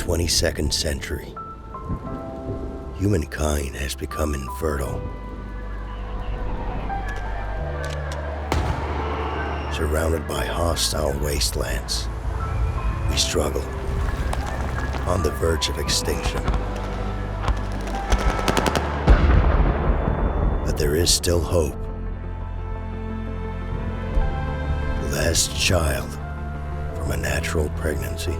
22nd century, humankind has become infertile. Surrounded by hostile wastelands, we struggle, on the verge of extinction. But there is still hope. The last child from a natural pregnancy.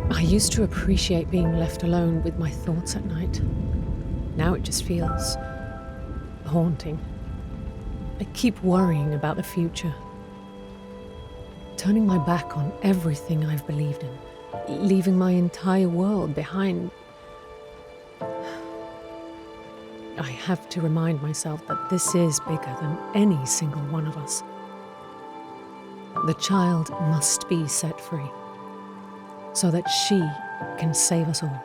I used to appreciate being left alone with my thoughts at night. Now it just feels haunting. I keep worrying about the future, turning my back on everything I've believed in, leaving my entire world behind. I have to remind myself that this is bigger than any single one of us. The child must be set free, so that she can save us all.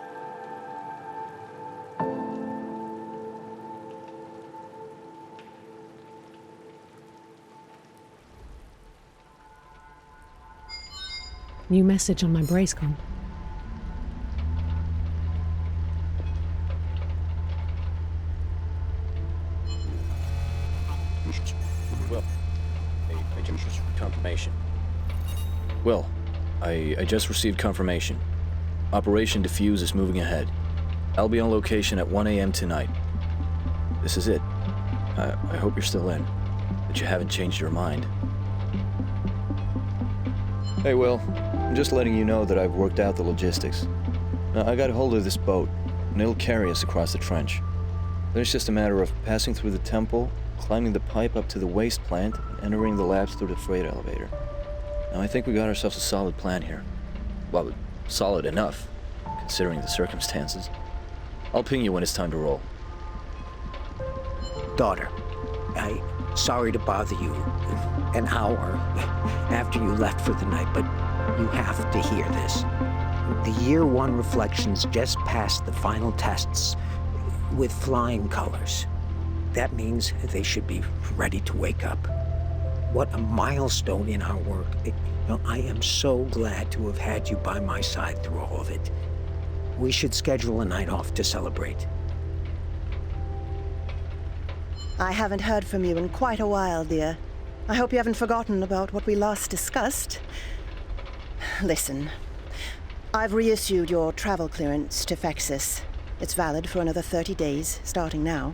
New message on my Bracecom. Well, I just received confirmation. Well, I just received confirmation. Operation Diffuse is moving ahead. I'll be on location at 1 a.m. tonight. This is it. I hope you're still in, that you haven't changed your mind. Hey, Will, I'm just letting you know that I've worked out the logistics. Now, I got a hold of this boat, and it'll carry us across the trench. Then it's just a matter of passing through the temple, climbing the pipe up to the waste plant, and entering the labs through the freight elevator. Now, I think we got ourselves a solid plan here. Well, solid enough, considering the circumstances. I'll ping you when it's time to roll. Daughter, sorry to bother you an hour after you left for the night, but you have to hear this. The Year 1 reflections just passed the final tests with flying colors. That means they should be ready to wake up. What a milestone in our work. I am so glad to have had you by my side through all of it. We should schedule a night off to celebrate. I haven't heard from you in quite a while, dear. I hope you haven't forgotten about what we last discussed. Listen, I've reissued your travel clearance to Fexus. It's valid for another 30 days, starting now.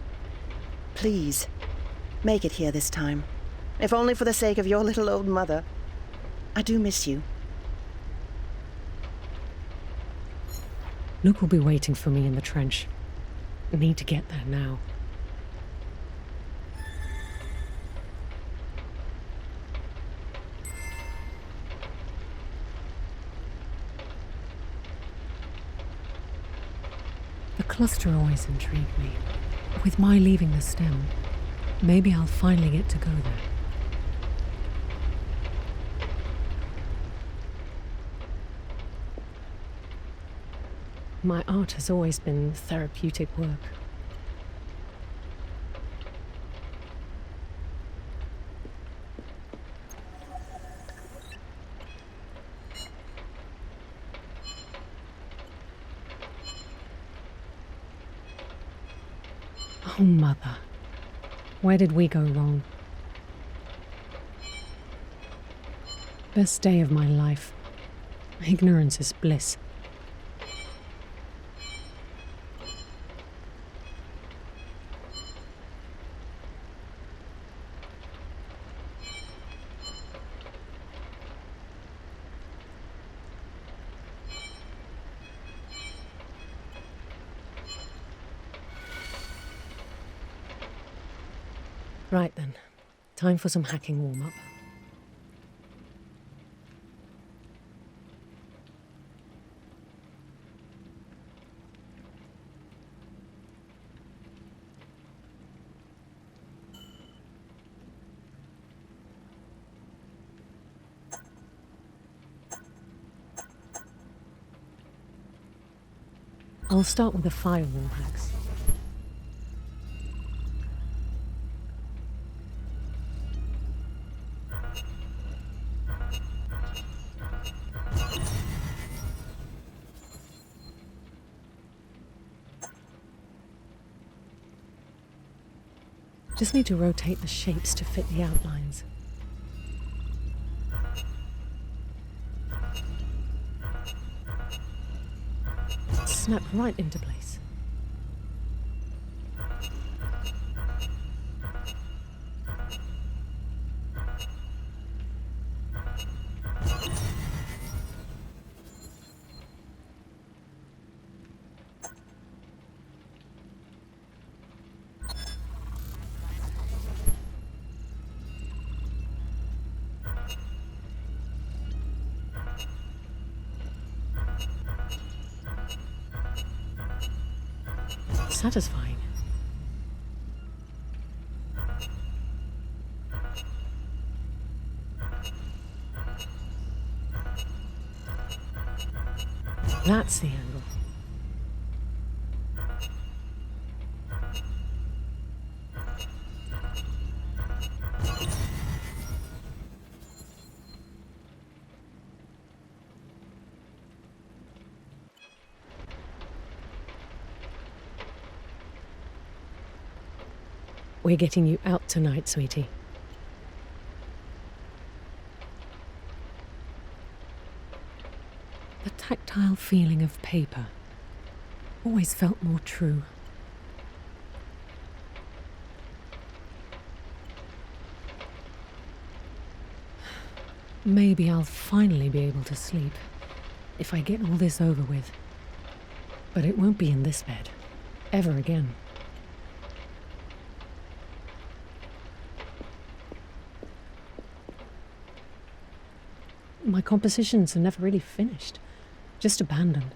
Please, make it here this time. If only for the sake of your little old mother. I do miss you. Luke will be waiting for me in the trench. I need to get there now. The cluster always intrigued me. With my leaving the stem, maybe I'll finally get to go there. My art has always been therapeutic work. Oh, Mother. Where did we go wrong? Best day of my life. Ignorance is bliss. Right then. Time for some hacking warm-up. I'll start with the firewall hacks. Just need to rotate the shapes to fit the outlines. Snap right into place. Satisfying. That's the angle. We're getting you out tonight, sweetie. The tactile feeling of paper always felt more true. Maybe I'll finally be able to sleep if I get all this over with. But it won't be in this bed, ever again. My compositions are never really finished, just abandoned.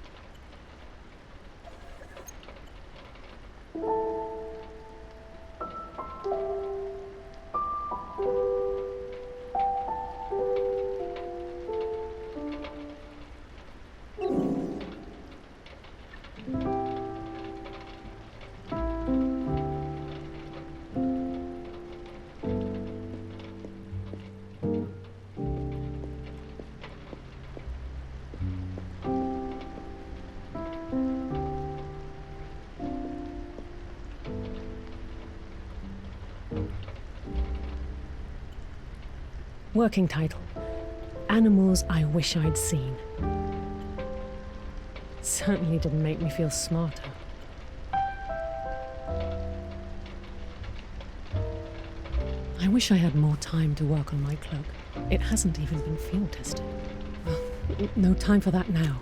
Working title: Animals I Wish I'd Seen. Certainly didn't make me feel smarter. I wish I had more time to work on my cloak. It hasn't even been field tested. Well, no time for that now.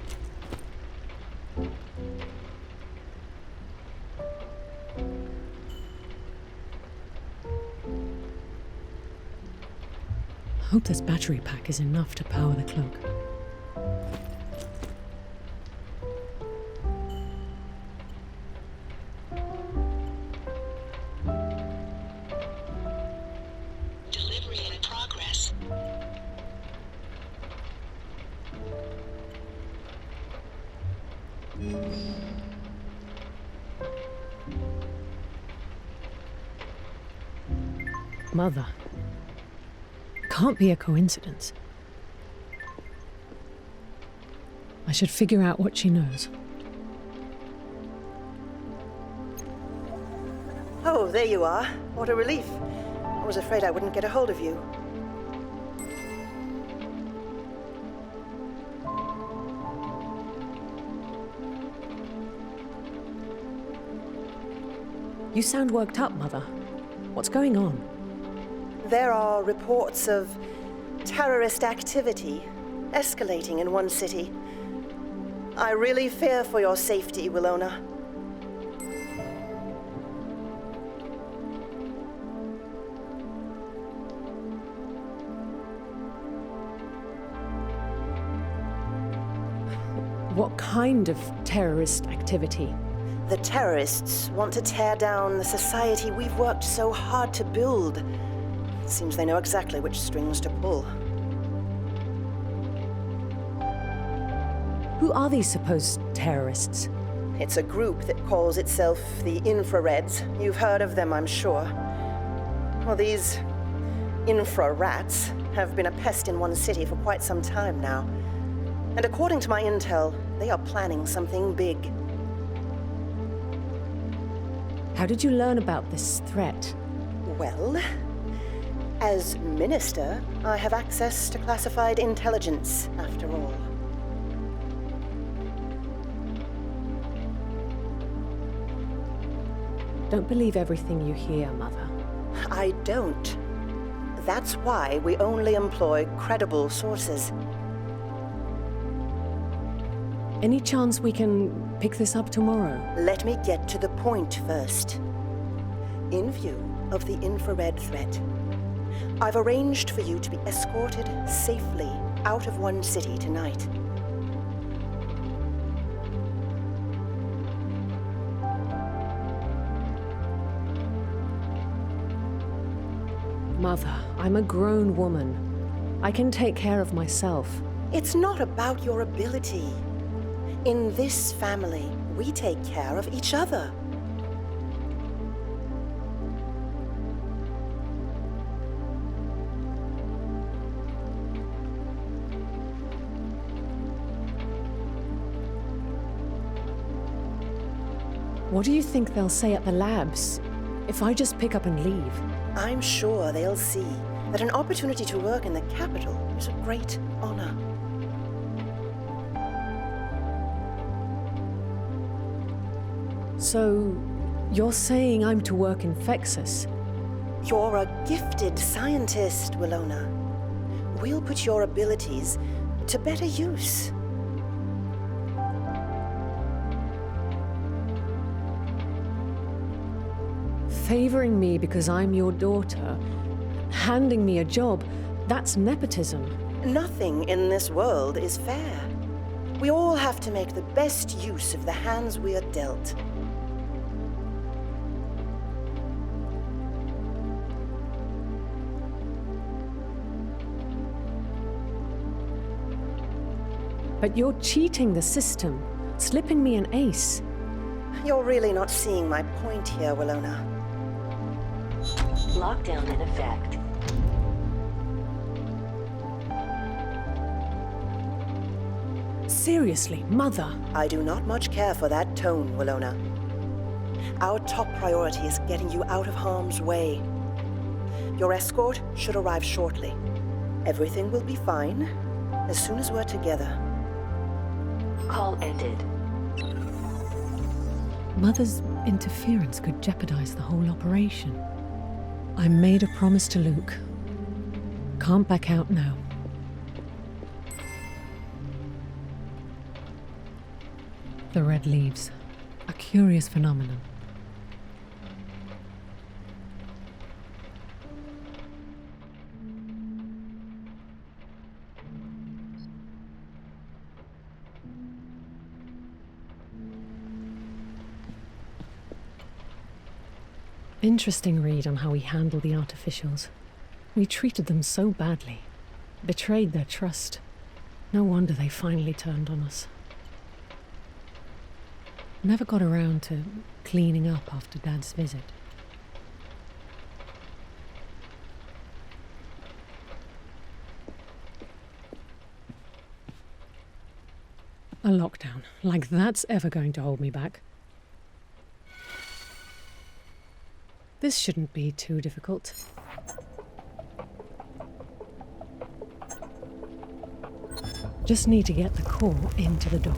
Hope this battery pack is enough to power the cloak. Delivery in progress. Mother. Can't be a coincidence. I should figure out what she knows. Oh, there you are. What a relief. I was afraid I wouldn't get a hold of you. You sound worked up, Mother. What's going on? There are reports of terrorist activity escalating in one city. I really fear for your safety, What kind of terrorist activity? The terrorists want to tear down the society we've worked so hard to build. Seems they know exactly which strings to pull. Who are these supposed terrorists? It's a group that calls itself the Infrareds. You've heard of them, I'm sure. Well, these infra-rats have been a pest in one city for quite some time now. And according to my intel, they are planning something big. How did you learn about this threat? Well, as Minister, I have access to classified intelligence, after all. Don't believe everything you hear, Mother. I don't. That's why we only employ credible sources. Any chance we can pick this up tomorrow? Let me get to the point first. In view of the infrared threat, I've arranged for you to be escorted safely out of one city tonight. Mother, I'm a grown woman. I can take care of myself. It's not about your ability. In this family, we take care of each other. What do you think they'll say at the labs if I just pick up and leave? I'm sure they'll see that an opportunity to work in the capital is a great honor. So, you're saying I'm to work in Fexus? You're a gifted scientist, Willona. We'll put your abilities to better use. Favoring me because I'm your daughter, handing me a job, that's nepotism. Nothing in this world is fair. We all have to make the best use of the hands we are dealt. But you're cheating the system, slipping me an ace. You're really not seeing my point here, Willona. Lockdown in effect. Seriously, Mother. I do not much care for that tone, Willona. Our top priority is getting you out of harm's way. Your escort should arrive shortly. Everything will be fine as soon as we're together. Call ended. Mother's interference could jeopardize the whole operation. I made a promise to Luke. Can't back out now. The red leaves. A curious phenomenon. Interesting read on how we handled the artificials. We treated them so badly. Betrayed their trust. No wonder they finally turned on us. Never got around to cleaning up after Dad's visit. A lockdown, like that's ever going to hold me back. This shouldn't be too difficult. Just need to get the core into the dock.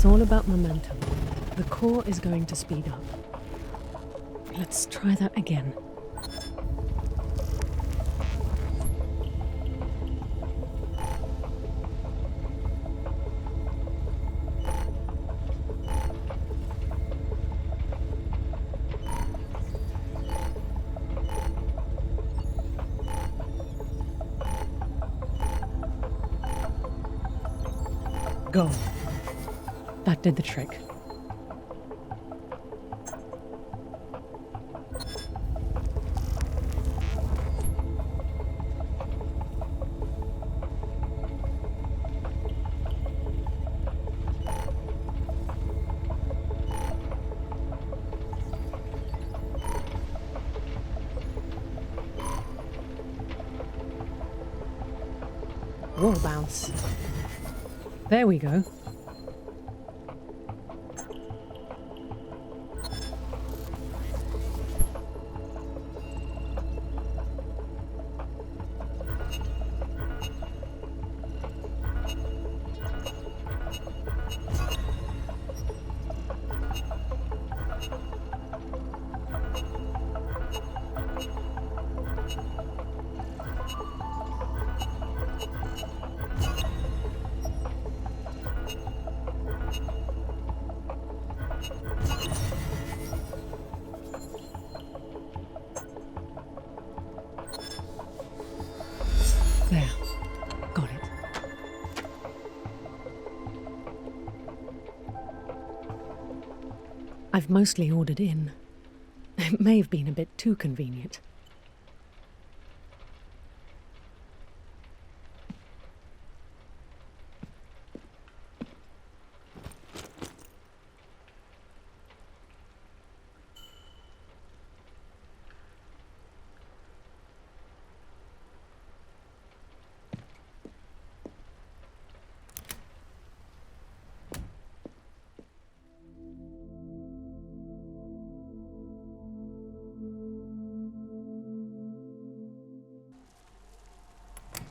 It's all about momentum. The core is going to speed up. Let's try that again. Go. That did the trick. Wall bounce. There we go. There. Got it. I've mostly ordered in. It may have been a bit too convenient.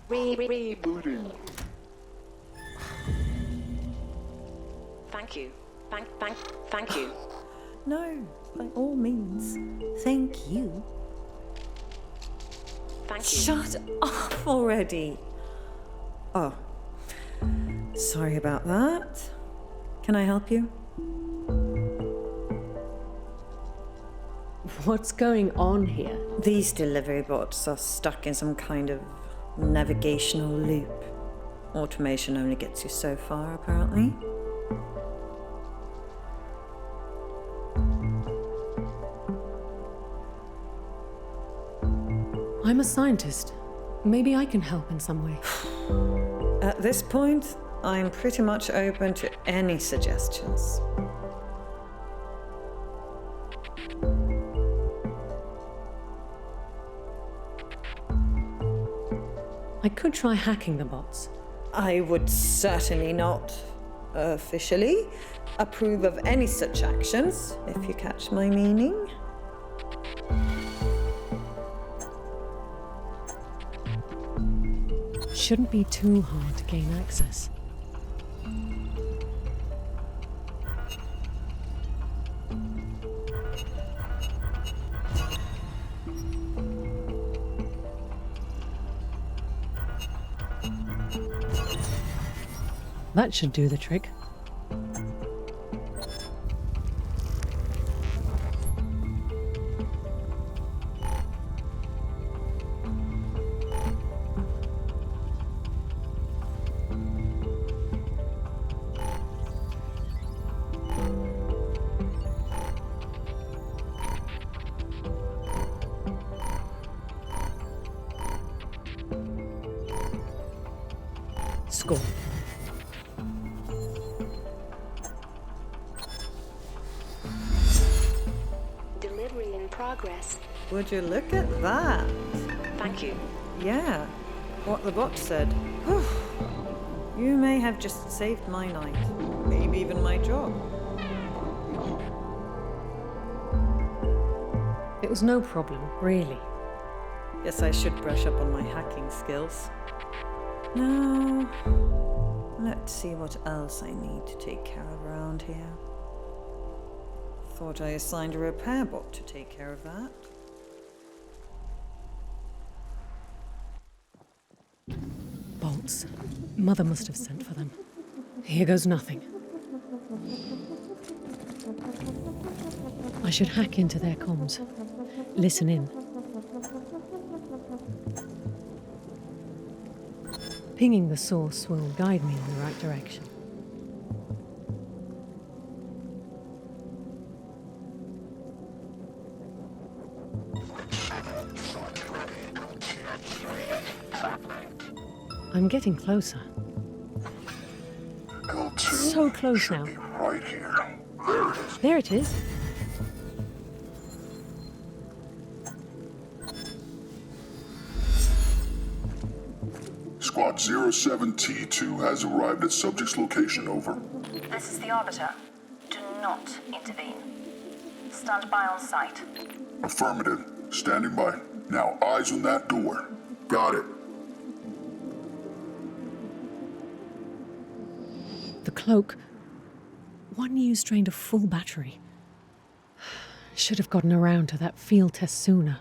Rebooting. Thank you. Thank you. No, by all means. Thank you. Thank you. Shut up already. Oh, sorry about that. Can I help you? What's going on here? These delivery bots are stuck in some kind of navigational loop. Automation only gets you so far, apparently. I'm a scientist. Maybe I can help in some way. At this point, I'm pretty much open to any suggestions. I could try hacking the bots. I would certainly not officially approve of any such actions, if you catch my meaning. Shouldn't be too hard to gain access. That should do the trick. Score. Delivery in progress. Would you look at that? Thank you. Yeah, what the bot said. Whew. You may have just saved my night. Maybe even my job. It was no problem, really. Guess I should brush up on my hacking skills. No, Let's see what else I need to take care of around here. Thought I assigned a repair bot to take care of that. Bolts. Mother must have sent for them. Here goes nothing. I should hack into their comms. Listen in. Pinging the source will guide me in the right direction. I'm getting closer. L2 So close now. should be right here. There it is. There it is. Squad 07T2 has arrived at subject's location, over. This is the Arbiter. Do not intervene. Stand by on site. Affirmative. Standing by. Now, eyes on that door. Got it. The cloak. One used drained a full battery. Should have gotten around to that field test sooner.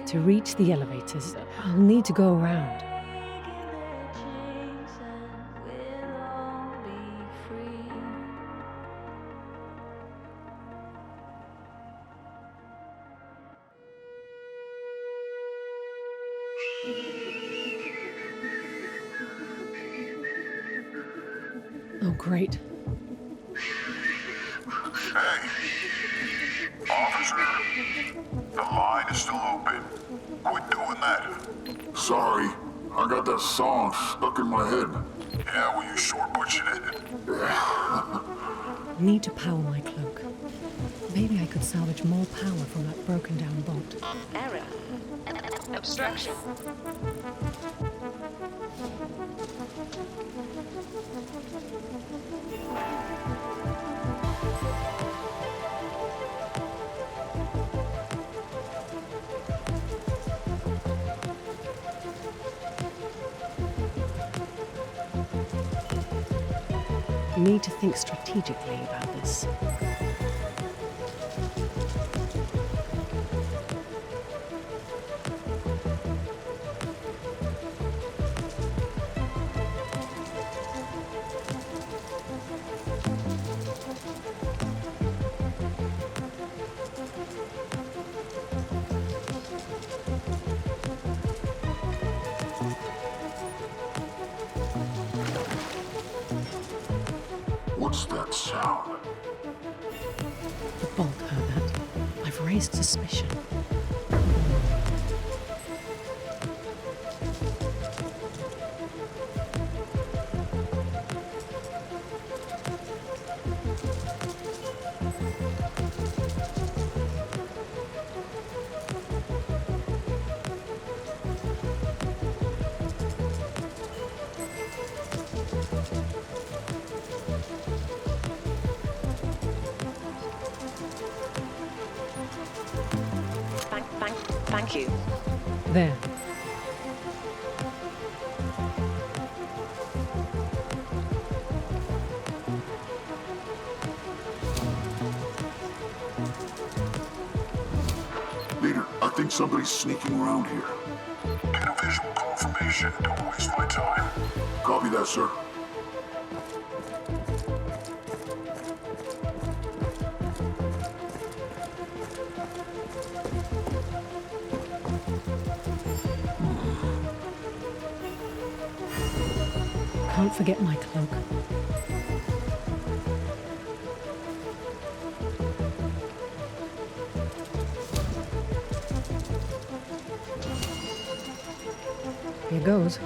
To reach the elevators, I'll need to go around. Oh, great. Hey! Officer! The line is still open. Quit doing that. Sorry. I got that song stuck in my head. Yeah, well, you short butchered it. Need to power my cloak. Maybe I could salvage more power from that broken down bolt. Error. Obstruction. Need to think strategically about this. What's that sound? The bolt heard that. I've raised suspicion. Thank you. There. Leader, I think somebody's sneaking around here. Get a visual confirmation. Don't waste my time. Copy that, sir. Can't forget my cloak. Here goes.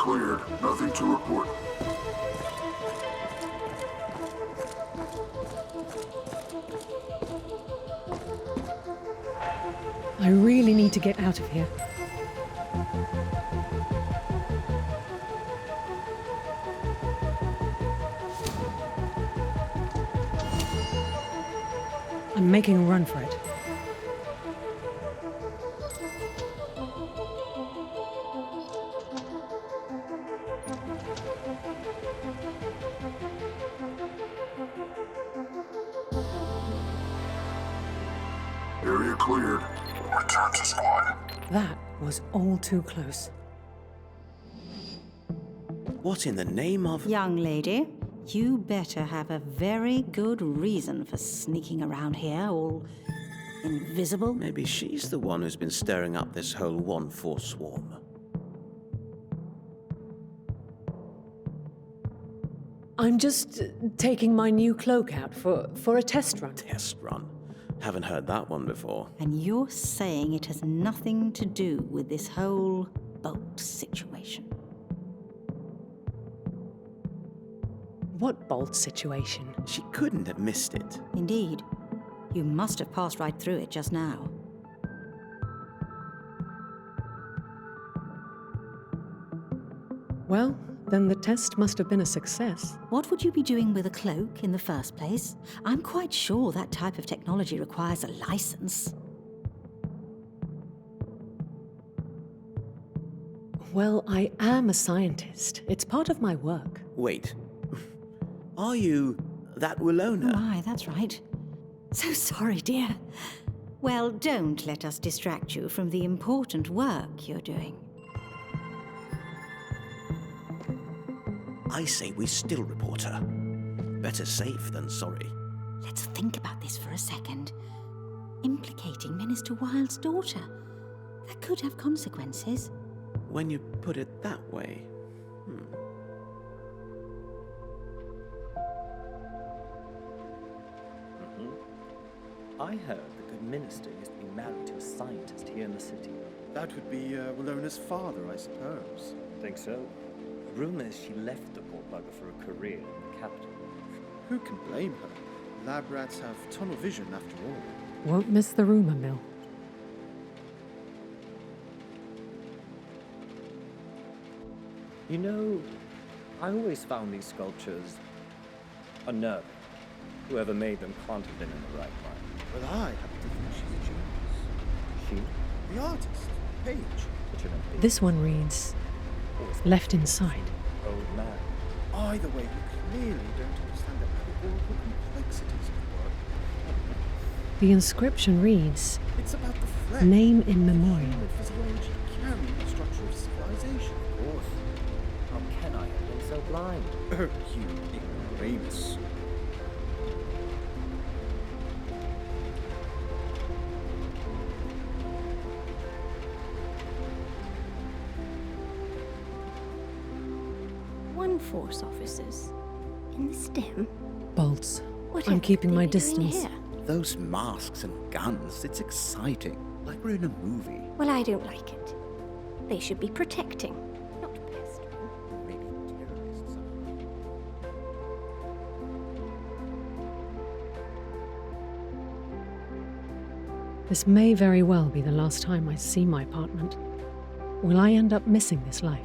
cleared. Nothing to report. I really need to get out of here. I'm making a run for it. Area cleared. Return to squad. That was all too close. What in the name of... Young lady, you better have a very good reason for sneaking around here, all invisible. Maybe she's the one who's been stirring up this whole 1-4 swarm. I'm just taking my new cloak out for a test run. Test run? Haven't heard that one before. And you're saying it has nothing to do with this whole boat situation? What bolt situation? She couldn't have missed it. Indeed. You must have passed right through it just now. Well, then the test must have been a success. What would you be doing with a cloak in the first place? I'm quite sure that type of technology requires a license. Well, I am a scientist. It's part of my work. Wait. Are you that Willona? Oh, aye, that's right. So sorry, dear. Well, don't let us distract you from the important work you're doing. I say we still report her. Better safe than sorry. Let's think about this for a second. Implicating Minister Wilde's daughter. That could have consequences. When you put it that way. I heard the good minister used to be married to a scientist here in the city. That would be Willona's father, I suppose. Think so? Rumor is she left the poor bugger for a career in the capital. Who can blame her? Lab rats have tunnel vision after all. Won't miss the rumor mill. You know, I always found these sculptures unnerving. Whoever made them can't have been in the right mind. Well, I happen to think she's a genius. She? The artist, Paige. But you know, This one reads, left inside. Old man. Either way, you clearly don't understand the allegorical complexities of the work. The inscription reads, It's about the flesh. name in memoriam. Human physiology carrying the structure of civilization. Of course. How can I have been so blind? You ignoramus. Force officers in the STEM. Bolts. What I'm have keeping they my been doing distance. here? Those masks and guns, it's exciting. Like we're in a movie. Well, I don't like it. They should be protecting, not pestering. Maybe terrorists. This may very well be the last time I see my apartment. Will I end up missing this life?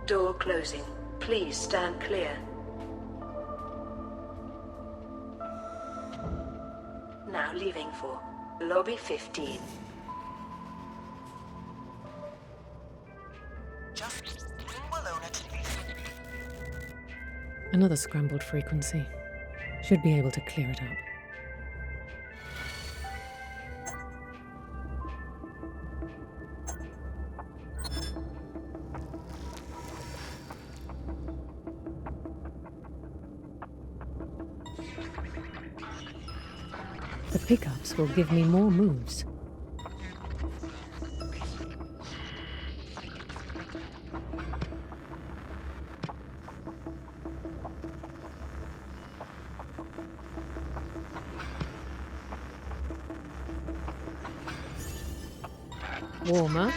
Door closing. Please stand clear. Now leaving for Lobby 15. Just bring Willona to me. Another scrambled frequency. Should be able to clear it up. pickups will give me more moves. Warmer.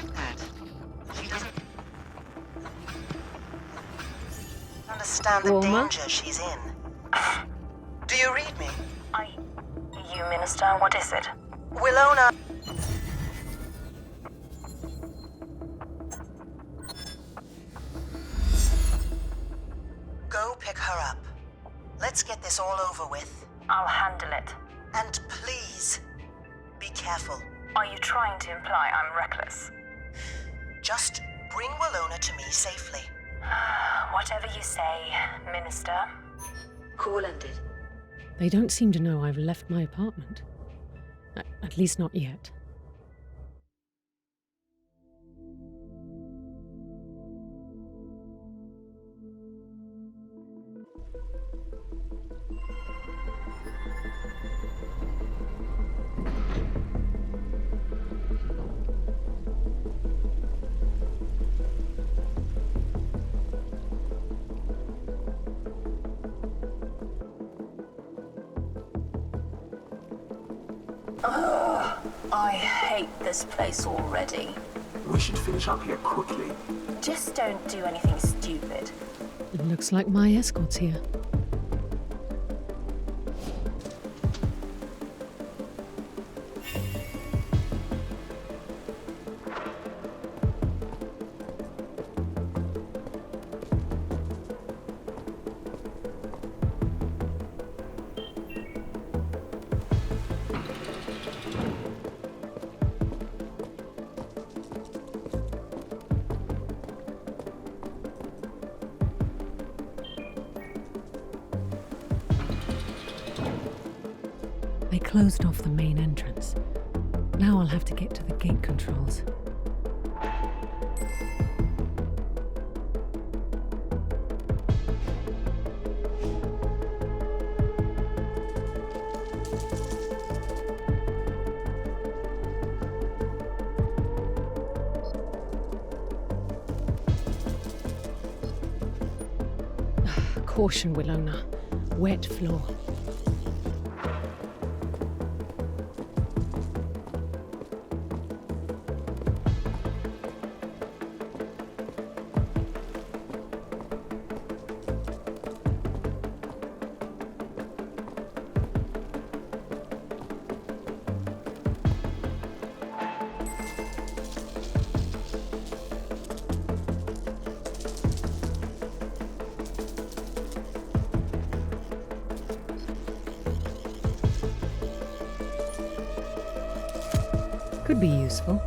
Understand the Warmer. danger she's in. Do you read me? You, Minister, what is it? Willona. Go pick her up. Let's get this all over with. I'll handle it. And please, be careful. Are you trying to imply I'm reckless? Just bring Willona to me safely. Whatever you say, Minister. Call ended. They don't seem to know I've left my apartment. At least not yet. I hate this place already. We should finish up here quickly. Just don't do anything stupid. It looks like my escort's here. They closed off the main entrance. Now I'll have to get to the gate controls. Caution, Willona. Wet floor. Could be useful.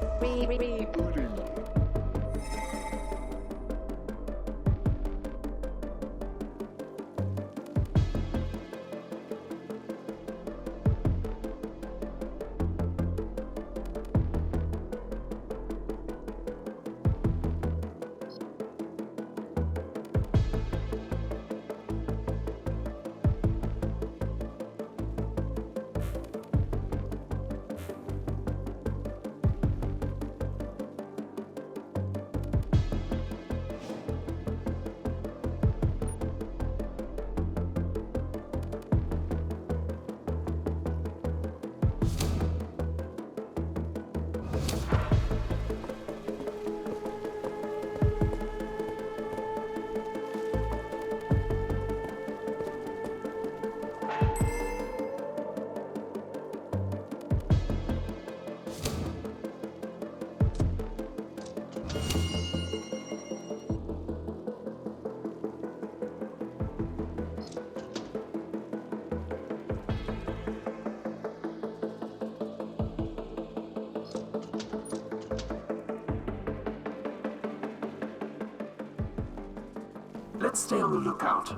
Let's stay on the lookout.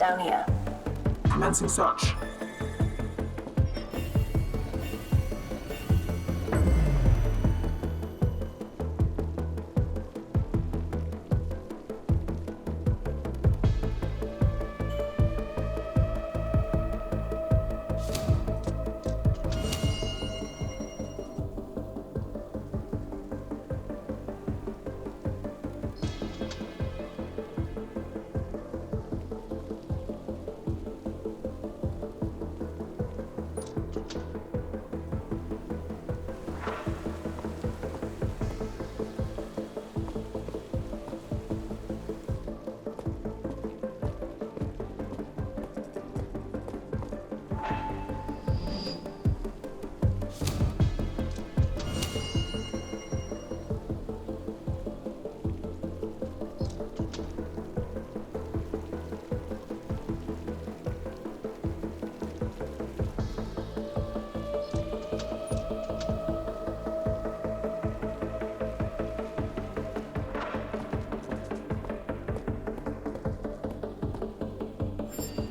down here. Commencing search.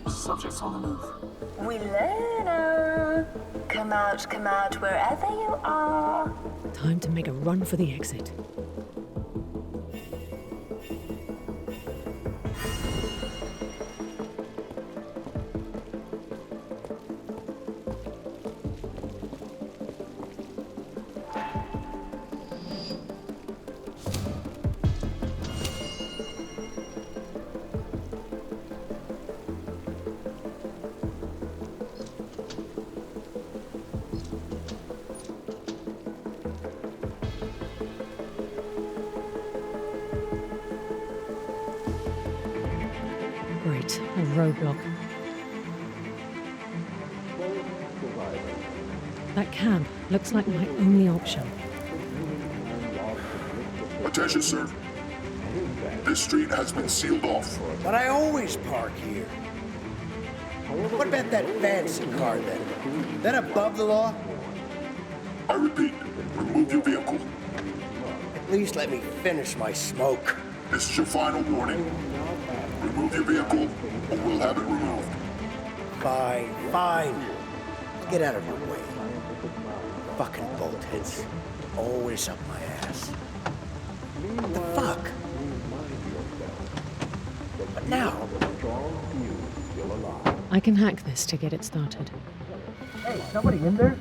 Subjects on the move. Wilena! Come out, wherever you are. Time to make a run for the exit. Great, a roadblock. That cab looks like my only option. Attention, sir. This street has been sealed off. But I always park here. What about that fancy car then? That above the law? I repeat, remove your vehicle. At least let me finish my smoke. This is your final warning. Remove your vehicle, or we'll have it removed. Fine, fine. Get out of my way. Fucking boltheads. Always up my ass. What the fuck? But now... I can hack this to get it started. Hey, somebody in there?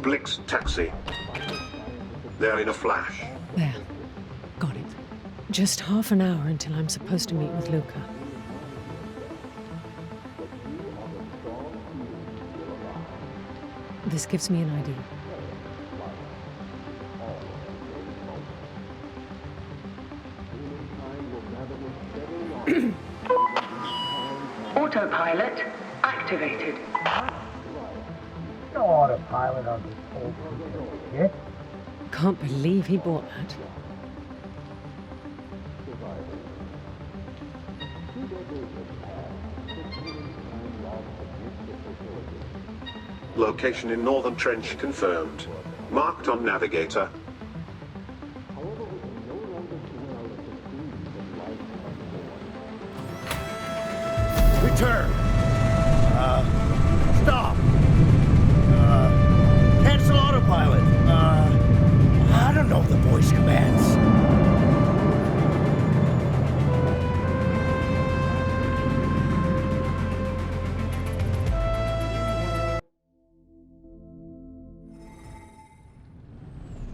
Blick's taxi. They're in a flash. There. Got it. Just half an hour until I'm supposed to meet with Luca. This gives me an idea. Autopilot activated. No autopilot on this whole shit. Can't believe he bought that. Location in Northern Trench confirmed. Marked on navigator. Return. Stop. Cancel autopilot. I don't know the voice commands.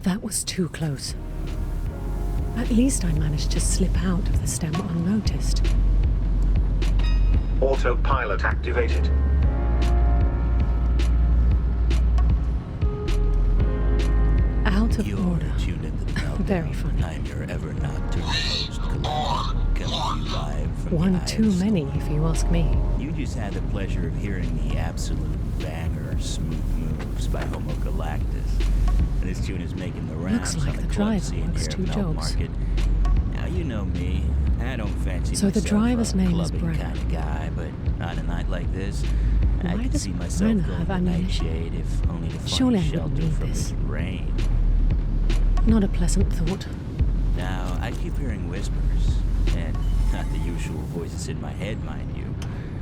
That was too close. At least I managed to slip out of the stem unnoticed. Autopilot activated. Out of order. Tuned into the meltdown. Very funny. Time you're ever not to post-colonial. Coming to you live from One the too highest many, story. if you ask me. You just had the pleasure of hearing the absolute banger Smooth Moves by Homo Galactus. And this tune is making the rounds Looks like on the the club driver scene works here two at Melt jobs. Market. Now you know me. I don't fancy So the myself driver's a name is clubbing Brenna. kind of guy, but on a night like this, I Why could does see myself Brenna going have to ammunition? Nightshade if only to find Surely I wouldn't shelter need from this. this rain. Not a pleasant thought. Now, I keep hearing whispers, and not the usual voices in my head, mind you,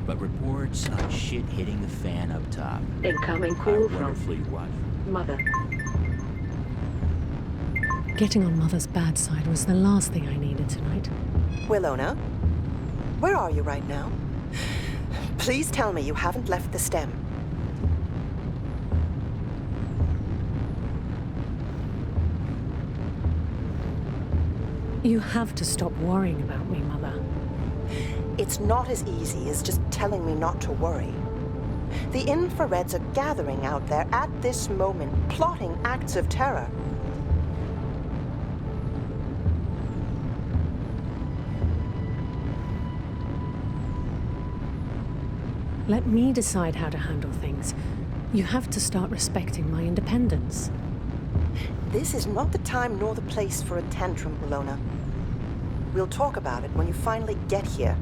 but reports on shit hitting the fan up top. Incoming Our call from wonderfully watched. Mother. Getting on Mother's bad side was the last thing I needed tonight. Willona, where are you right now? Please tell me you haven't left the stem. You have to stop worrying about me, Mother. It's not as easy as just telling me not to worry. The infrareds are gathering out there at this moment, plotting acts of terror. Let me decide how to handle things. You have to start respecting my independence. This is not the time nor the place for a tantrum, Willona. We'll talk about it when you finally get here.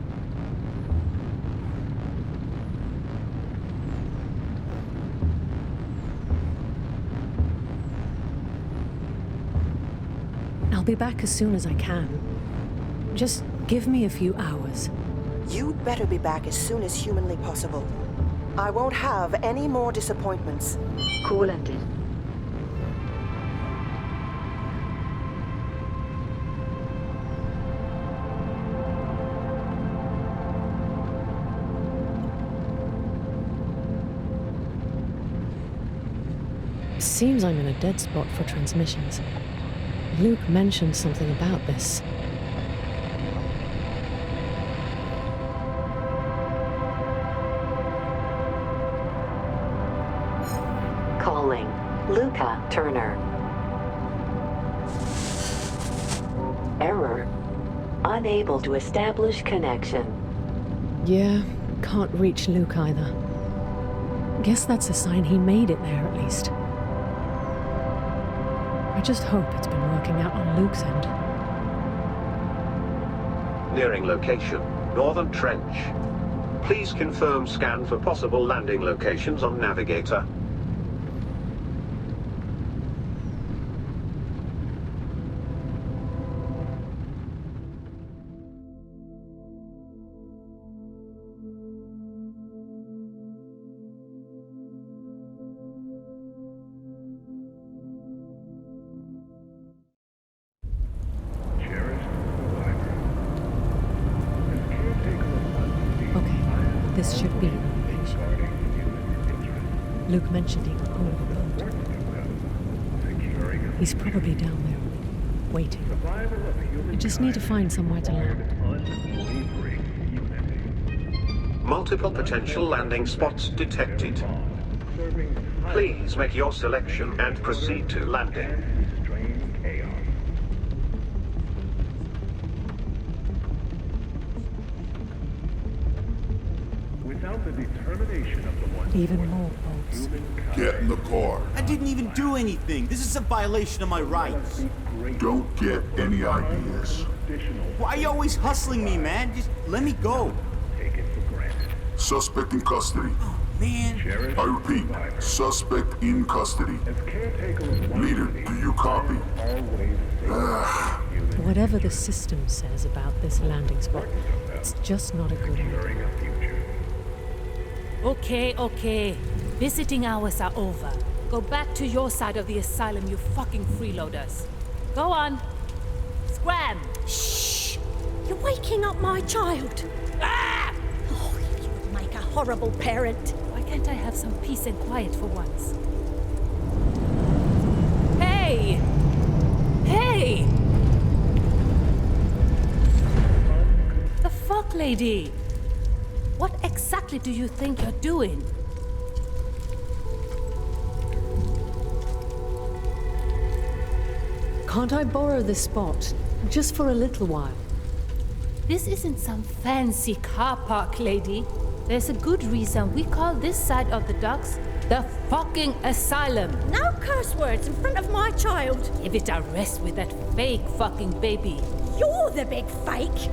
I'll be back as soon as I can. Just give me a few hours. You'd better be back as soon as humanly possible. I won't have any more disappointments. Call ended. Seems I'm in a dead spot for transmissions. Luke mentioned something about this. Calling Luca Turner. Error. Unable to establish connection. Yeah, can't reach Luke either. Guess that's a sign he made it there at least. I just hope it's been working out on Luke's end. Nearing location, Northern Trench. Please confirm scan for possible landing locations on navigator. Okay, this should be the location. Luke mentioned he could hold the boat. He's probably down there, waiting. I just need to find somewhere to land. Multiple potential landing spots detected. Please make your selection and proceed to landing. Even more bolts. Get in the car. I didn't even do anything. This is a violation of my rights. Don't get any ideas. Why are you always hustling me, man? Just let me go. Suspect in custody. Oh, man. I repeat, suspect in custody. Leader, do you copy? Whatever the system says about this landing spot, it's just not a good idea. Okay. Visiting hours are over. Go back to your side of the asylum, you fucking freeloaders. Go on. Scram! Shh! You're waking up my child. Ah! Oh, you would make a horrible parent. Why can't I have some peace and quiet for once? Hey! Hey! The fuck, lady? What exactly do you think you're doing? Can't I borrow this spot? Just for a little while. This isn't some fancy car park, lady. There's a good reason we call this side of the docks the fucking asylum. No curse words in front of my child. Give it a rest with that fake fucking baby. You're the big fake.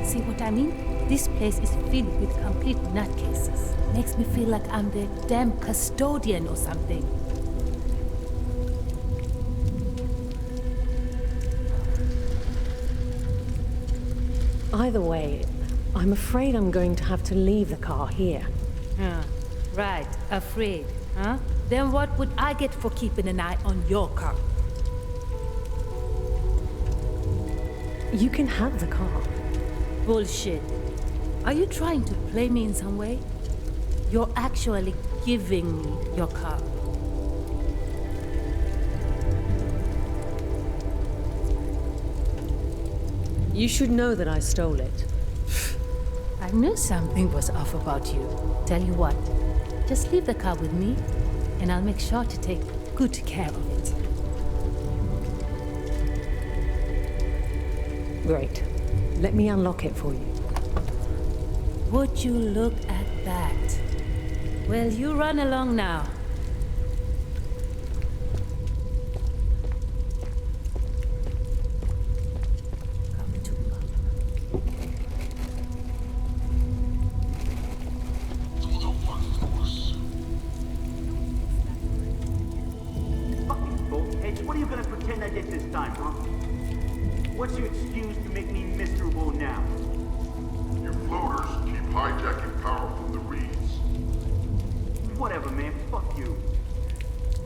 See what I mean? This place is filled with complete nutcases. Makes me feel like I'm the damn custodian or something. Either way, I'm afraid I'm going to have to leave the car here. Right, afraid, huh? Then what would I get for keeping an eye on your car? You can have the car. Bullshit. Are you trying to play me in some way? You're actually giving me your car. You should know that I stole it. I knew something was off about you. Tell you what, just leave the car with me, and I'll make sure to take good care of it. Great. Let me unlock it for you. Would you look at that? Well, you run along now. What are you gonna pretend I did this time, huh? What's your excuse to make me miserable now? You floaters keep hijacking power from the reeds. Whatever, man. Fuck you.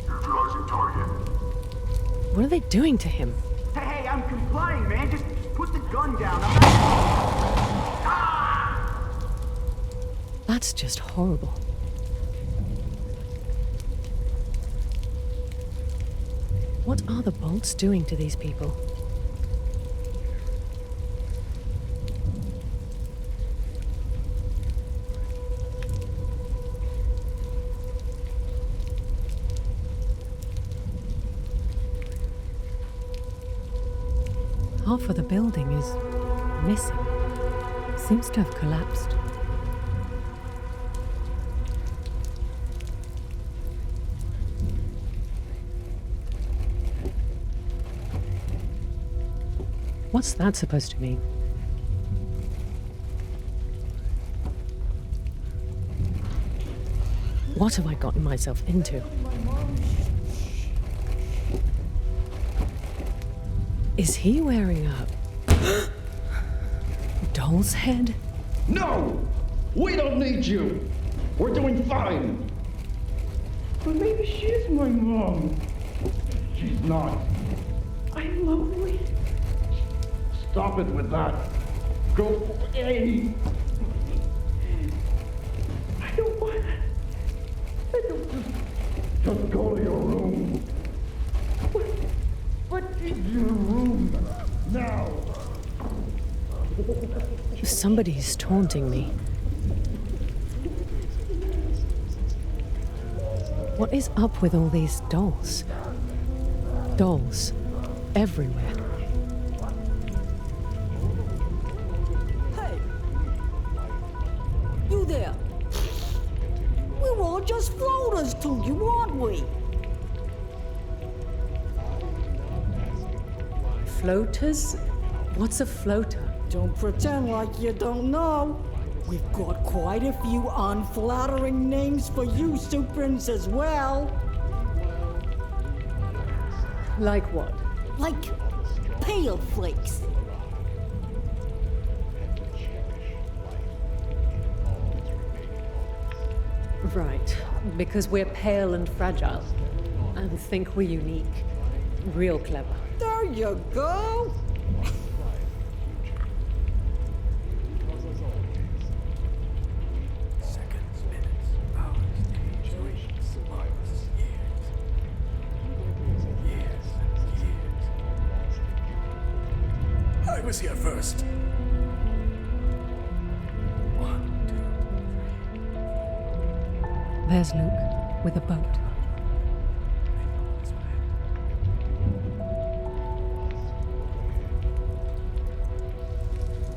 Neutralizing target. What are they doing to him? Hey, I'm complying, man. Just put the gun down. That's just horrible. What are the bolts doing to these people? Half of the building is missing. Seems to have collapsed. What's that supposed to mean? What have I gotten myself into? Is he wearing a doll's head? No! We don't need you! We're doing fine! But maybe she is my mom. She's not. I'm lonely. Stop it with that. Go away! I don't want... Just go to your room. What is your room? Now! Somebody's taunting me. What is up with all these dolls? Dolls. Everywhere. Hey! You there! us floaters to you, aren't we? Floaters? What's a floater? Don't pretend like you don't know. We've got quite a few unflattering names for you, Suprins, as well. Like what? Like pale flakes. Right, because we're pale and fragile, and think we're unique. Real clever. There you go. I was here first. There's Luke, with a boat.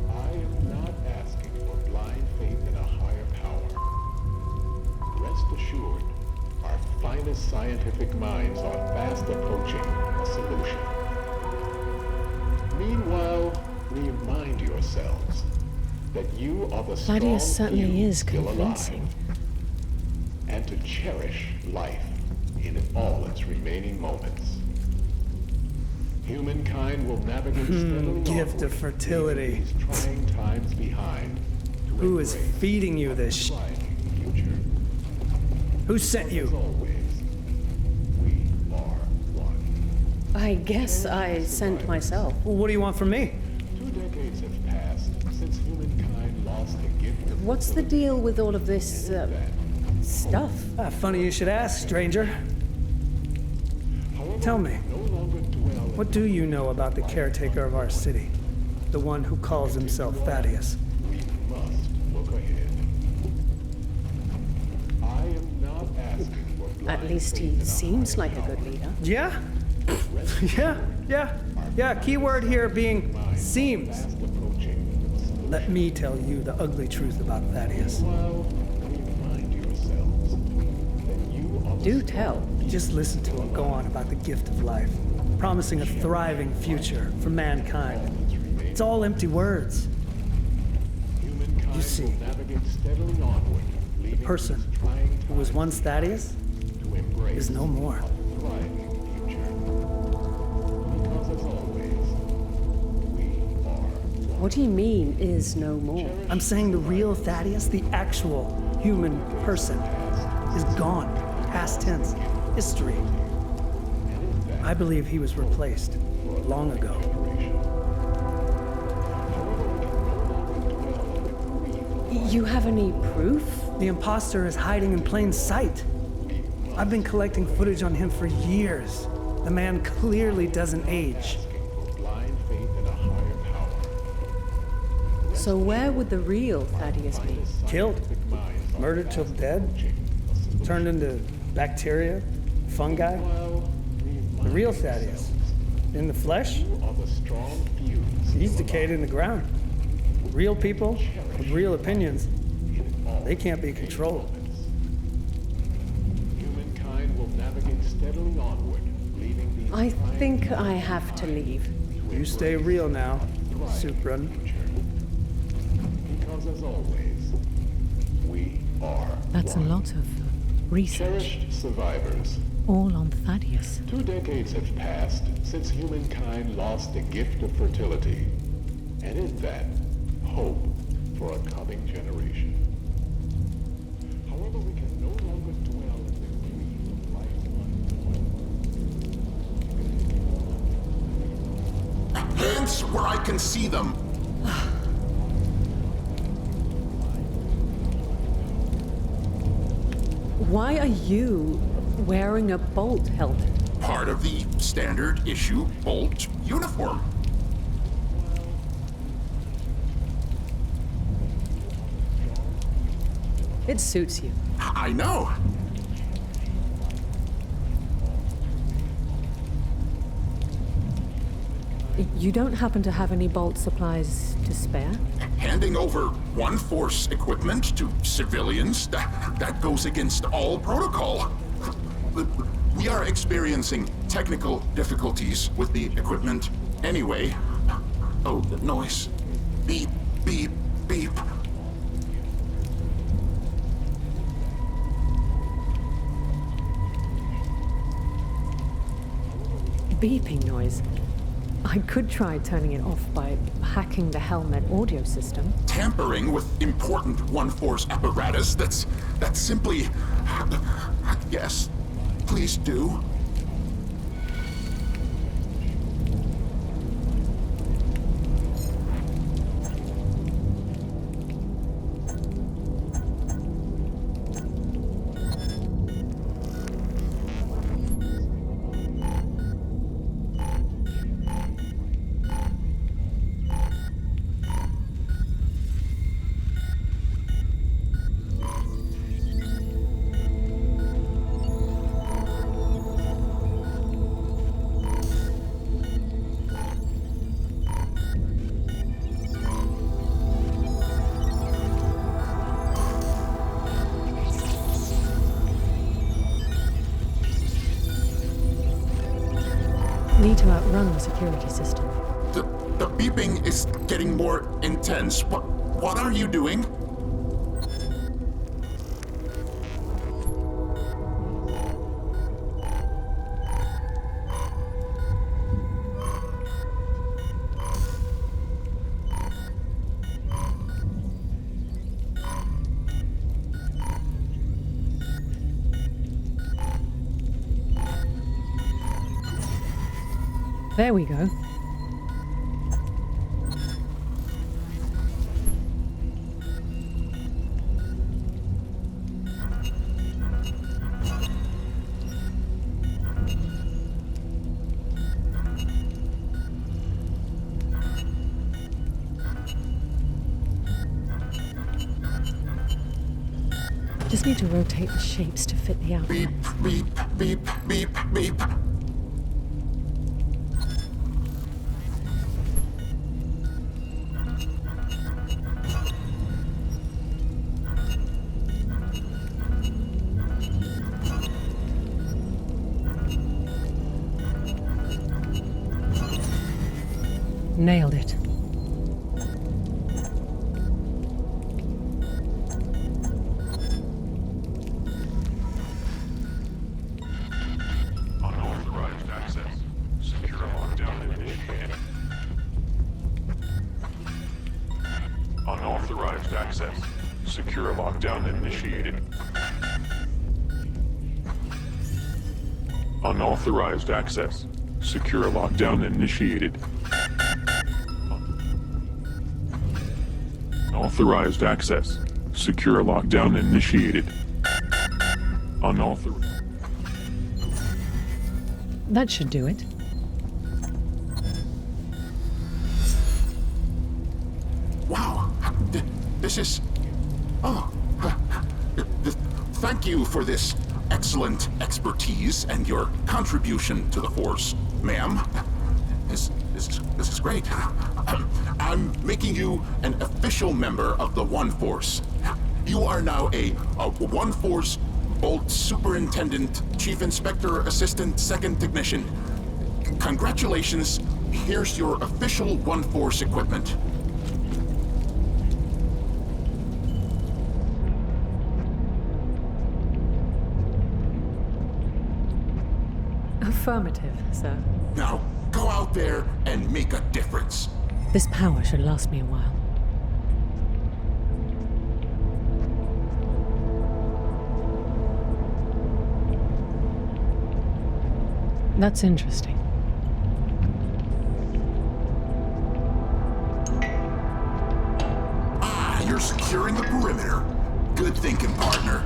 I am not asking for blind faith in a higher power. Rest assured, our finest scientific minds are fast approaching a solution. Meanwhile, remind yourselves that you are the strong Thaddeus certainly few is still convincing. alive, and to cherish life in all its remaining moments. Humankind will navigate steadily Gift of onward, fertility. leaving these trying times behind. Who is feeding you this sh**? Who sent you? I guess I sent myself. Well, what do you want from me? 2 decades have passed since humankind lost the gift of What's the deal with all of this, stuff? Funny you should ask, stranger. Tell me, what do you know about the caretaker of our city? The one who calls himself Thaddeus? look ahead. I am not asking for At least he seems like a good leader. Yeah? Yeah. Keyword here being seems. Let me tell you the ugly truth about Thaddeus. Do tell. Just listen to him go on about the gift of life, promising a thriving future for mankind. It's all empty words. You see, the person who was once Thaddeus is no more. What do you mean, is no more? I'm saying the real Thaddeus, the actual human person, is gone. Past tense. History. I believe he was replaced long ago. You have any proof? The imposter is hiding in plain sight. I've been collecting footage on him for years. The man clearly doesn't age. So where would the real Thaddeus be? Killed. Murdered till dead. Turned into bacteria, fungi. The real Thaddeus. In the flesh? He's decayed in the ground. Real people with real opinions, they can't be controlled. Humankind will navigate steadily onward, leaving these I think I have to leave. You stay real now, Supran. Because as always, we are That's a lot of research. cherished survivors. All on Thaddeus. 2 decades have passed since humankind lost the gift of fertility, and in that, hope for a coming generation. However, we can no longer dwell in the grief of life. Hands where I can see them. Why are you wearing a bolt helmet? Part of the standard issue Bolt uniform. It suits you. I know. You don't happen to have any bolt supplies to spare? Handing over One Force equipment to civilians, that goes against all protocol. We are experiencing technical difficulties with the equipment anyway. Oh, the noise. Beep, beep, beep. Beeping noise. I could try turning it off by hacking the helmet audio system. Tampering with important One Force apparatus, that's simply... Yes, please do. Need to outrun the security system. The beeping is getting more intense. What are you doing? There we go. Just need to rotate the shapes to fit the outline. Beep, beep, beep, beep, beep. Nailed it. Unauthorized access. Secure lockdown initiated. Unauthorized access. Secure lockdown initiated. Unauthorized access. Secure lockdown initiated. Unauthorized access. Secure lockdown initiated. Unauthorized. That should do it. Wow. This is... Oh. Thank you for this excellent expertise and your contribution to the Force, ma'am. This is great. I'm making you an official member of the One Force. You are now a One Force Bolt Superintendent, Chief Inspector, Assistant, Second Technician. Congratulations. Here's your official One Force equipment. Affirmative, sir. Now, go out there and make a difference. This power should last me a while. That's interesting. Ah, you're securing the perimeter. Good thinking, partner.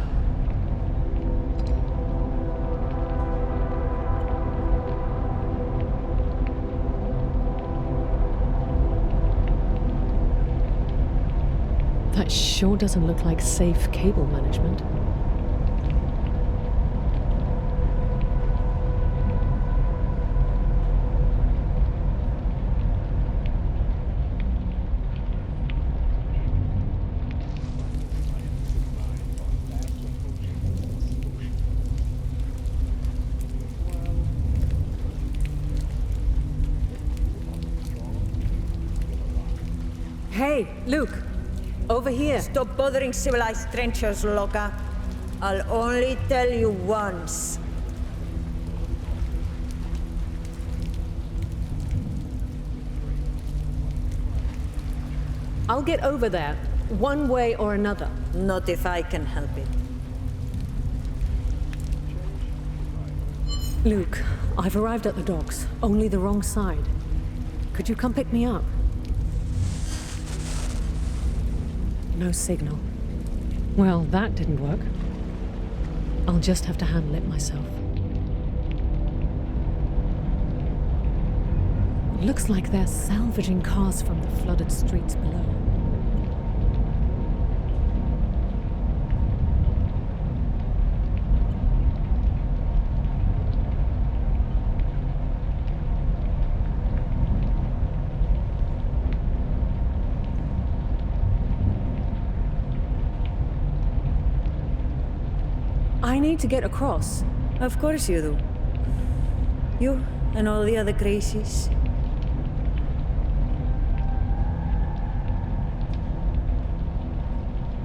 That sure doesn't look like safe cable management. Hey, Luke. Over here. Stop bothering civilized strangers, loca. I'll only tell you once. I'll get over there, one way or another. Not if I can help it. Luke, I've arrived at the docks, only the wrong side. Could you come pick me up? No signal. Well, that didn't work. I'll just have to handle it myself. Looks like they're salvaging cars from the flooded streets below. I need to get across. Of course you do. You and all the other crazies.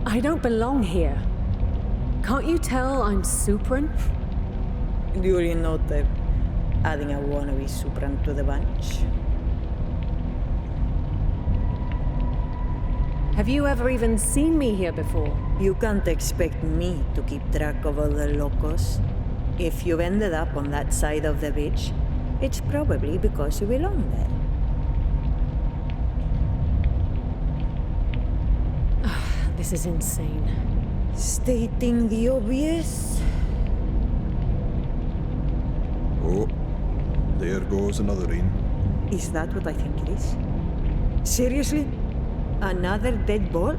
I don't belong here. Can't you tell I'm Supran? Duly noted. Adding a wannabe Supran to the bunch. Have you ever even seen me here before? You can't expect me to keep track of all the locos. If you've ended up on that side of the beach, it's probably because you belong there. This is insane. Stating the obvious? Oh, there goes another rain. Is that what I think it is? Seriously? Another dead bolt?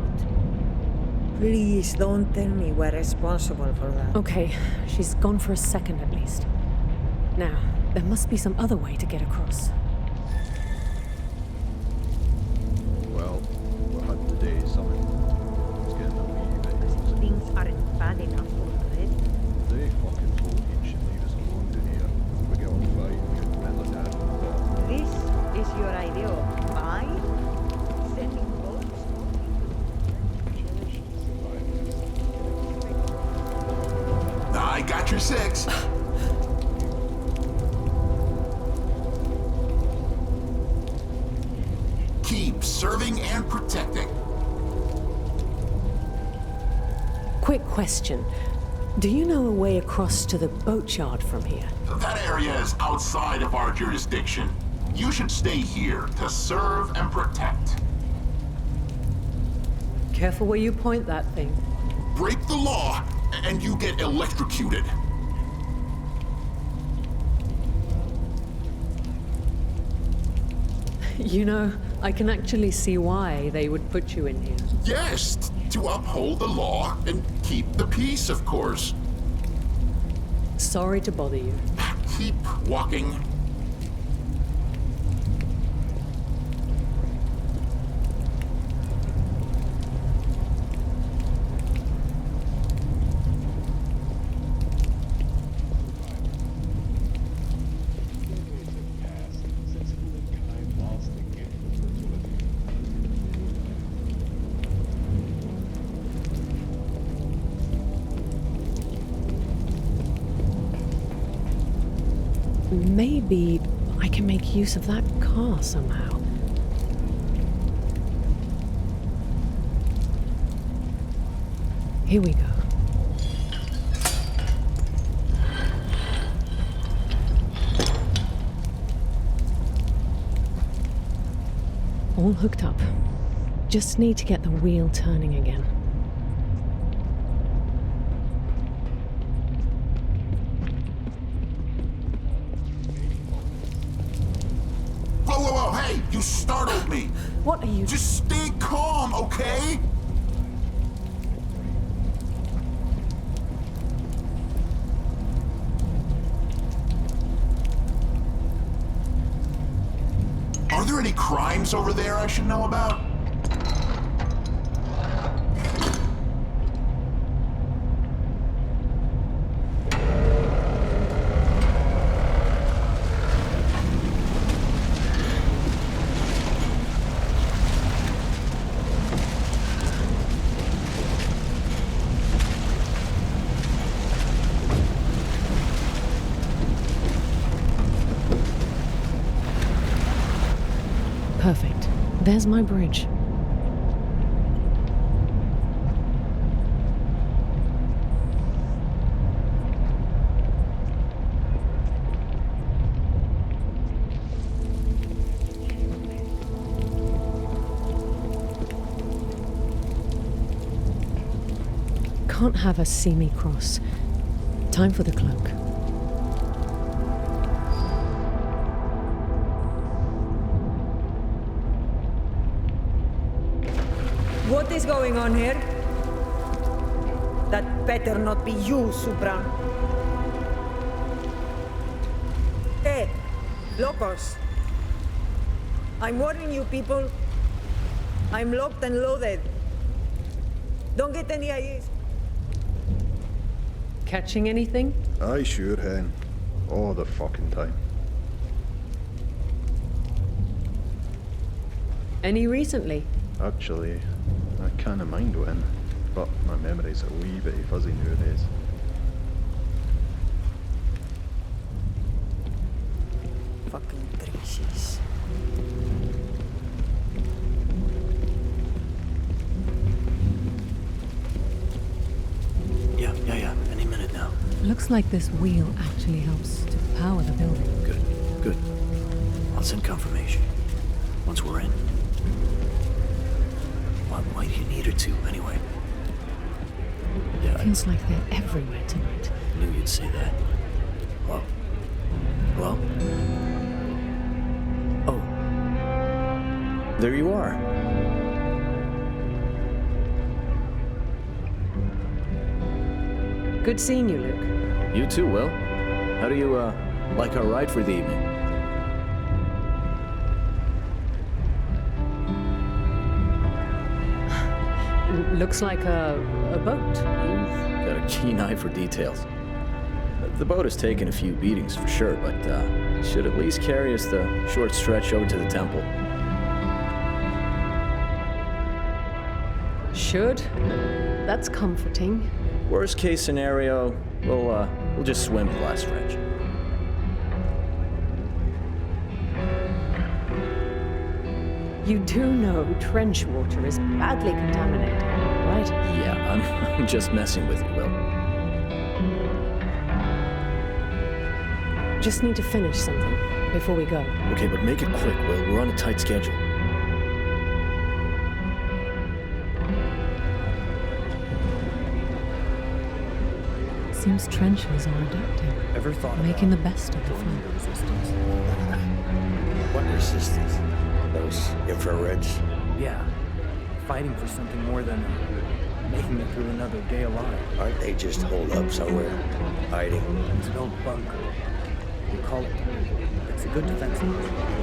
Please don't tell me we're responsible for that. Okay, she's gone for a second at least. Now, there must be some other way to get across. Well, we had today's summit. It's getting a wee bit closer. Things aren't bad enough already. They fucking told should leave us alone down here. We get on fight, we can depend on that. This is your idea of mine? Sending boats? I got your 6. Keep serving and protecting. Quick question. Do you know a way across to the boatyard from here? That area is outside of our jurisdiction. You should stay here to serve and protect. Careful where you point that thing. Break the law, and you get electrocuted. You know, I can actually see why they would put you in here. Yes, to uphold the law and keep the peace, of course. Sorry to bother you. Keep walking. Maybe I can make use of that car somehow. Here we go. All hooked up. Just need to get the wheel turning again. Whoa, hey, you startled me. What are you... Just stay calm, okay? Are there any crimes over there I should know about? There's my bridge. Can't have us see me cross. Time for the cloak. What is going on here? That better not be you, Supra. Hey, locos. I'm warning you people. I'm locked and loaded. Don't get any ideas. Catching anything? Aye, sure, hen. All the fucking time. Any recently? Actually, I kinda mind when, but my memory's a wee bit fuzzy nowadays. Fucking trees. Yeah. Any minute now. Looks like this wheel actually helps to power the building. Good. I'll send confirmation. Once we're in. Why do you need her to, anyway? Yeah, Feels like they're everywhere tonight. I knew you'd say that. Hello? Oh. There you are. Good seeing you, Luke. You too, Will. How do you, like our ride for the evening? Looks like a boat. You've got a keen eye for details. The boat has taken a few beatings for sure, but should at least carry us the short stretch over to the temple. Should? That's comforting. Worst case scenario, we'll just swim the last stretch. You do know trench water is badly contaminated, right? Yeah, I'm just messing with you, Will. Just need to finish something before we go. Okay, but make it quick, Will. We're on a tight schedule. Seems trenches are adapting. Ever thought making the best of the fun? Resistance? What resistance? Those infrareds? Yeah. Fighting for something more than making it through another day alive. Aren't they just holed up somewhere? Hiding? It's an old bunker. We call it. It's a good defense.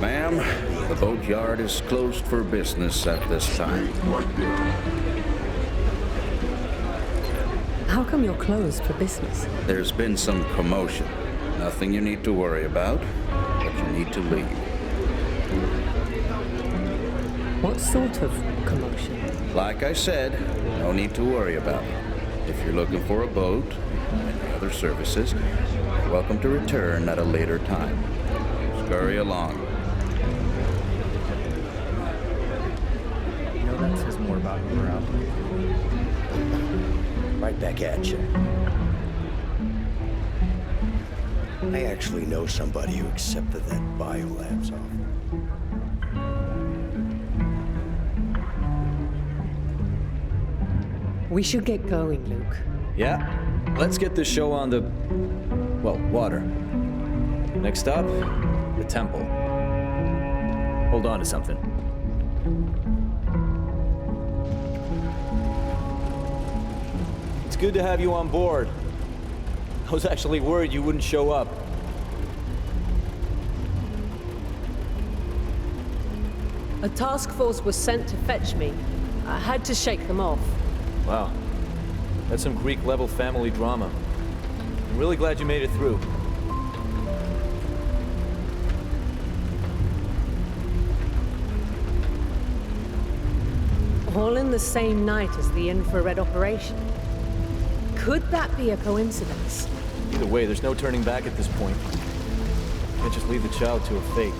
Ma'am, the boatyard is closed for business at this time. How come you're closed for business? There's been some commotion. Nothing you need to worry about, but you need to leave. What sort of commotion? Like I said, no need to worry about it. If you're looking for a boat and other services, you're welcome to return at a later time. Scurry along. You know, that says more about morale. Right back at you. I actually know somebody who accepted that biolabs offer. We should get going, Luke. Yeah, let's get this show on the, water. Next up, the temple. Hold on to something. It's good to have you on board. I was actually worried you wouldn't show up. A task force was sent to fetch me. I had to shake them off. Wow, that's some Greek-level family drama. I'm really glad you made it through. All in the same night as the infrared operation. Could that be a coincidence? Either way, there's no turning back at this point. Can't just leave the child to her fate.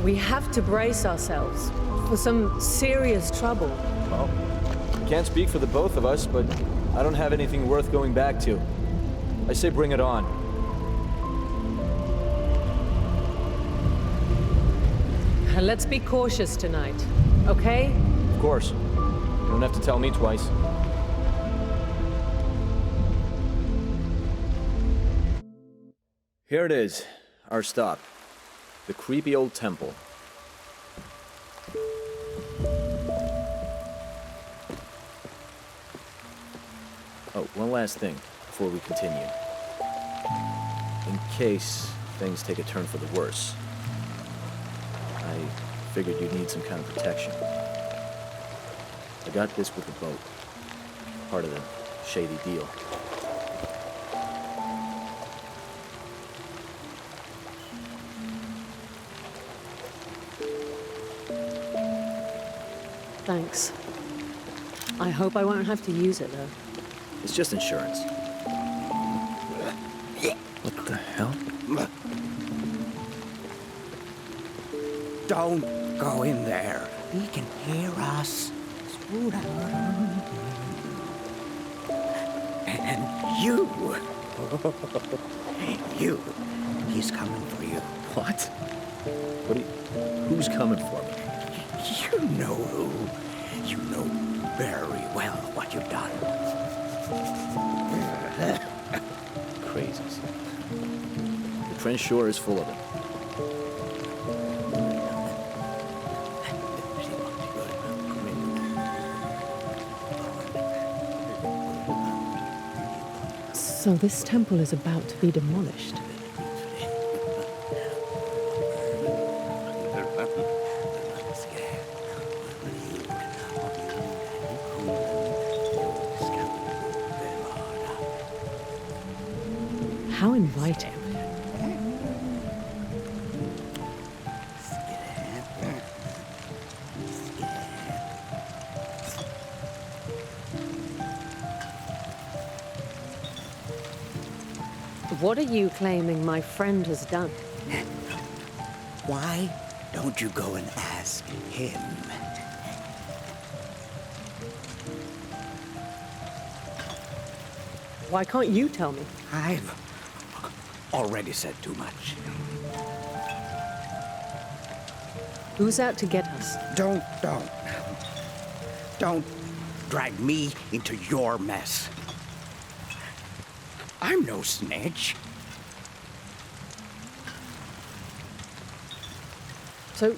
We have to brace ourselves for some serious trouble. Well, can't speak for the both of us, but I don't have anything worth going back to. I say bring it on. Let's be cautious tonight, okay? Of course. You don't have to tell me twice. Here it is, our stop. The creepy old temple. Oh, one last thing before we continue. In case things take a turn for the worse, I figured you'd need some kind of protection. I got this with the boat. Part of the shady deal. Thanks. I hope I won't have to use it, though. It's just insurance. What the hell? Don't go in there. He can hear us. Slow down. And you. You. He's coming for you. What? Who's coming for me? You know who. You know very well what you've done. Crazies. The trench sure is full of it. So this temple is about to be demolished. How inviting. What are you claiming my friend has done? Why don't you go and ask him? Why can't you tell me? I've already said too much. Who's out to get us? Don't drag me into your mess. I'm no snitch. So,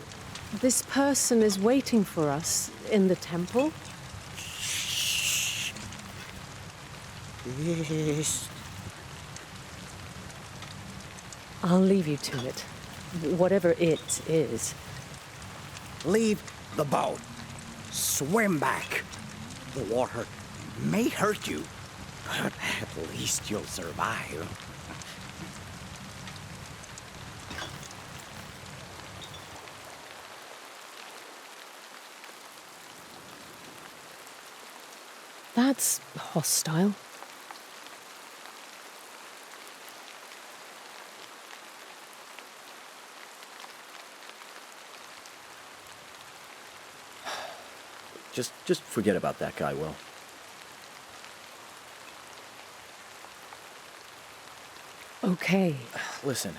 this person is waiting for us in the temple? Yes. I'll leave you to it. Whatever it is. Leave the boat. Swim back. The water may hurt you, but at least you'll survive. That's hostile. Just forget about that guy, Will. Okay. Listen,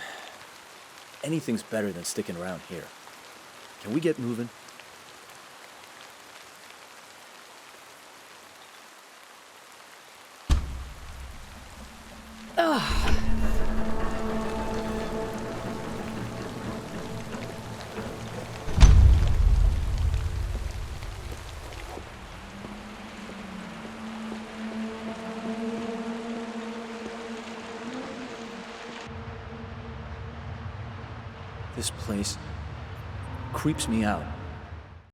anything's better than sticking around here. Can we get moving? This place creeps me out.